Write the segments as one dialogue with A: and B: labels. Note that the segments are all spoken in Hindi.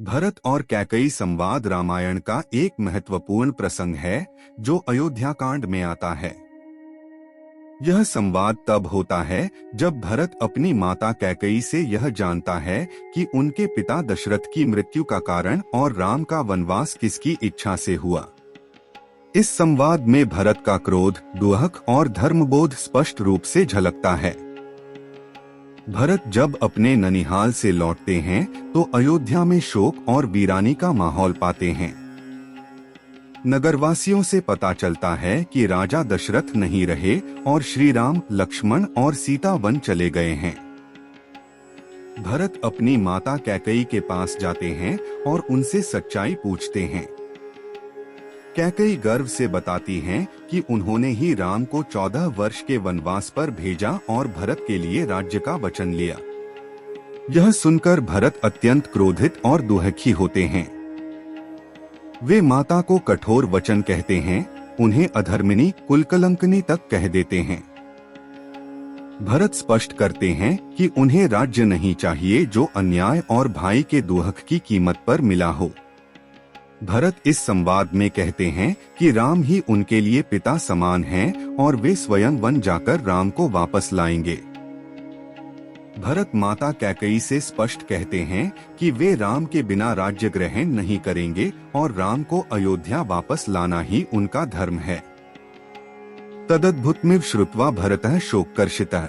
A: भरत और कैकई संवाद रामायण का एक महत्वपूर्ण प्रसंग है जो अयोध्या कांड में आता है। यह संवाद तब होता है जब भरत अपनी माता कैकई से यह जानता है कि उनके पिता दशरथ की मृत्यु का कारण और राम का वनवास किसकी इच्छा से हुआ। इस संवाद में भरत का क्रोध, दुहक और धर्मबोध स्पष्ट रूप से झलकता है। भरत जब अपने ननिहाल से लौटते हैं तो अयोध्या में शोक और वीरानी का माहौल पाते हैं। नगरवासियों से पता चलता है कि राजा दशरथ नहीं रहे और श्री राम, लक्ष्मण और सीता वन चले गए हैं। भरत अपनी माता कैकई के पास जाते हैं और उनसे सच्चाई पूछते हैं। कैकई गर्व से बताती हैं कि उन्होंने ही राम को 14 वर्ष के वनवास पर भेजा और भरत के लिए राज्य का वचन लिया। यह सुनकर भरत अत्यंत क्रोधित और दुखी होते हैं। वे माता को कठोर वचन कहते हैं, उन्हें अधर्मिणी, कुलकलंकनी तक कह देते हैं। भरत स्पष्ट करते हैं कि उन्हें राज्य नहीं चाहिए जो अन्याय और भाई के दुहक की कीमत पर मिला हो। भरत इस संवाद में कहते हैं कि राम ही उनके लिए पिता समान हैं और वे स्वयं वन जाकर राम को वापस लाएंगे। भरत माता कैकई से स्पष्ट कहते हैं कि वे राम के बिना राज्य ग्रहण नहीं करेंगे और राम को अयोध्या वापस लाना ही उनका धर्म है। तदद्भुतमिव श्रुत्वा भरतः शोककर्षितः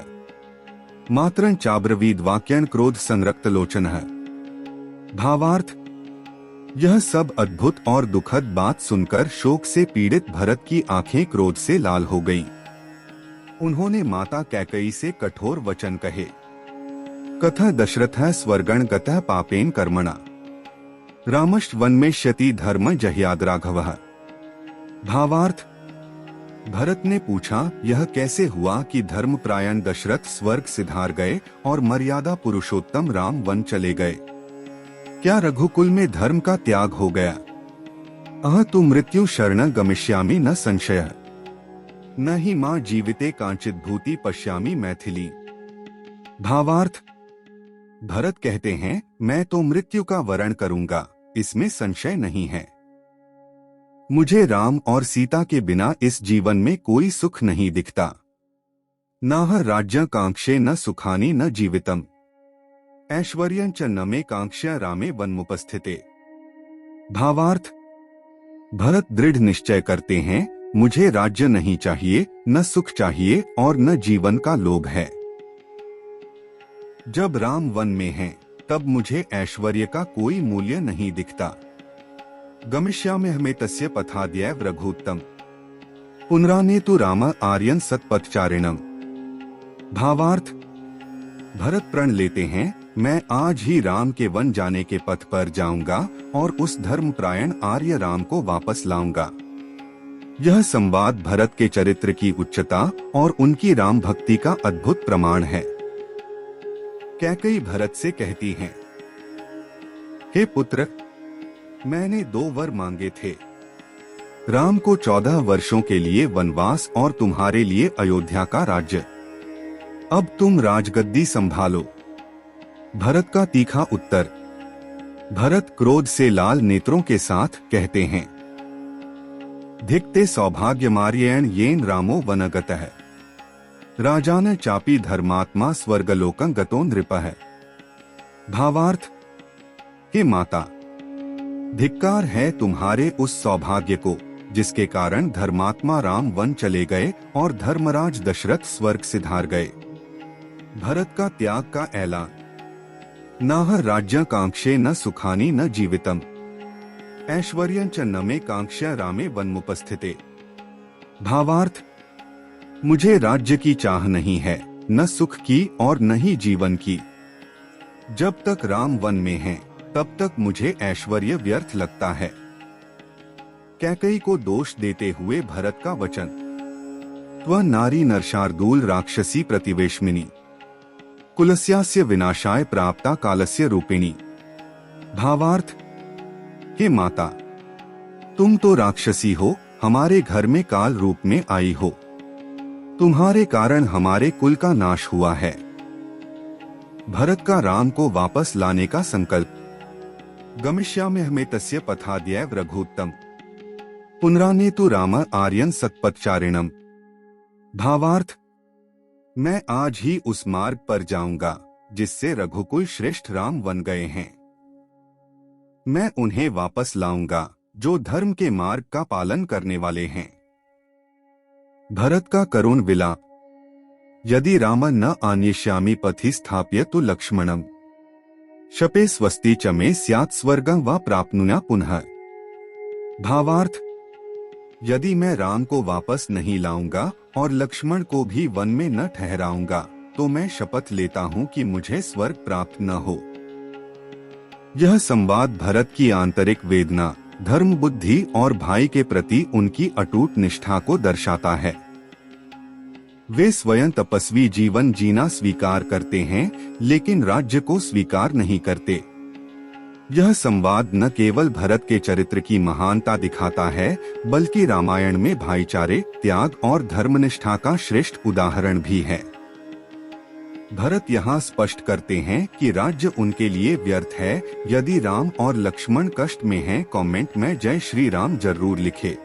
A: मातरं चाब्रवीद वाक्यं क्रोध संरक्तलोचनः। भावार्थ, यह सब अद्भुत और दुखद बात सुनकर शोक से पीड़ित भरत की आंखें क्रोध से लाल हो गईं। उन्होंने माता कैकई से कठोर वचन कहे। कथा दशरथः स्वर्गं गतः पापेन कर्मणा रामश्च वनमेष्यति धर्म जह्याद राघवः। भावार्थ, भरत ने पूछा, यह कैसे हुआ कि धर्मपरायण दशरथ स्वर्ग सिधार गए और मर्यादा पुरुषोत्तम राम वन चले गए? क्या रघुकुल में धर्म का त्याग हो गया? अह तु मृत्यु शरण गमिष्यामि न संशय न ही मां जीविते कांचित भूति पश्यामि मैथिली। भावार्थ, भरत कहते हैं, मैं तो मृत्यु का वरण करूंगा, इसमें संशय नहीं है। मुझे राम और सीता के बिना इस जीवन में कोई सुख नहीं दिखता। नाह राज्य कांक्षे न सुखानी न जीवितम ऐश्वर्यं च न मे कांक्ष्य रामे वनमुपस्थिते। भावार्थ, भरत दृढ़ निश्चय करते हैं, मुझे राज्य नहीं चाहिए, न सुख चाहिए और न जीवन का लोभ है। जब राम वन में हैं, तब मुझे ऐश्वर्य का कोई मूल्य नहीं दिखता। गमिष्याम्यहमेतस्य पथाद्यैव रघुत्तम पुनरानेतु राम आर्यन सत्पथचारिणम। भावार्थ, भरत प्रण लेते हैं, मैं आज ही राम के वन जाने के पथ पर जाऊंगा और उस धर्मपरायण आर्य राम को वापस लाऊंगा। यह संवाद भरत के चरित्र की उच्चता और उनकी राम भक्ति का अद्भुत प्रमाण है। कैकई भरत से कहती हैं, हे पुत्र, मैंने 2 वर मांगे थे, राम को 14 वर्षों के लिए वनवास और तुम्हारे लिए अयोध्या का राज्य। अब तुम राजगद्दी संभालो। भरत का तीखा उत्तर। भरत क्रोध से लाल नेत्रों के साथ कहते हैं, धिक्ते सौभाग्यमार्येण येन रामो वनगतः राजान चापी धर्मात्मा स्वर्गलोकं गतो नृपः। भावार्थ, हे माता, धिक्कार है तुम्हारे उस सौभाग्य को जिसके कारण धर्मात्मा राम वन चले गए और धर्मराज दशरथ स्वर्ग सिधार गए। भरत का त्याग का ऐलान। नाह राज्य कांक्षे न सुखानी न जीवितम ऐश्वर्यं च न मे कांक्ष्य रामे वनमुपस्थिते। भावार्थ, मुझे राज्य की चाह नहीं है, न सुख की और न ही जीवन की। जब तक राम वन में हैं, तब तक मुझे ऐश्वर्य व्यर्थ लगता है। कैकई को दोष देते हुए भरत का वचन। त्व नारी नरशार्दूल राक्षसी प्रतिवेश्मिनी कुलस्यास्य विनाशाय प्राप्ता कालस्य रूपिणी। भावार्थ, हे माता, तुम तो राक्षसी हो, हमारे घर में काल रूप में आई हो। तुम्हारे कारण हमारे कुल का नाश हुआ है। भरत का राम को वापस लाने का संकल्प। गमिष्याम्यहमे तस्य पथाद्यैव रघुत्तम पुनरानेतु राम आर्यन सत्पथचारिणम। भावार्थ, मैं आज ही उस मार्ग पर जाऊंगा जिससे रघुकुल श्रेष्ठ राम बन गए हैं। मैं उन्हें वापस लाऊंगा जो धर्म के मार्ग का पालन करने वाले हैं। भरत का करुण विलाप। यदि राम न आन्यष्यामि पथि स्थाप्य तो लक्ष्मणम शपे स्वस्ति च मे स्यात् स्वर्गं वा प्राप्नुया पुनः। भावार्थ, यदि मैं राम को वापस नहीं लाऊंगा और लक्ष्मण को भी वन में न ठहराऊंगा तो मैं शपथ लेता हूं कि मुझे स्वर्ग प्राप्त न हो। यह संवाद भरत की आंतरिक वेदना, धर्म बुद्धि और भाई के प्रति उनकी अटूट निष्ठा को दर्शाता है। वे स्वयं तपस्वी जीवन जीना स्वीकार करते हैं लेकिन राज्य को स्वीकार नहीं करते। यह संवाद न केवल भरत के चरित्र की महानता दिखाता है बल्कि रामायण में भाईचारे, त्याग और धर्मनिष्ठा का श्रेष्ठ उदाहरण भी है। भरत यहाँ स्पष्ट करते हैं कि राज्य उनके लिए व्यर्थ है यदि राम और लक्ष्मण कष्ट में हैं। कमेंट में जय श्री राम जरूर लिखें।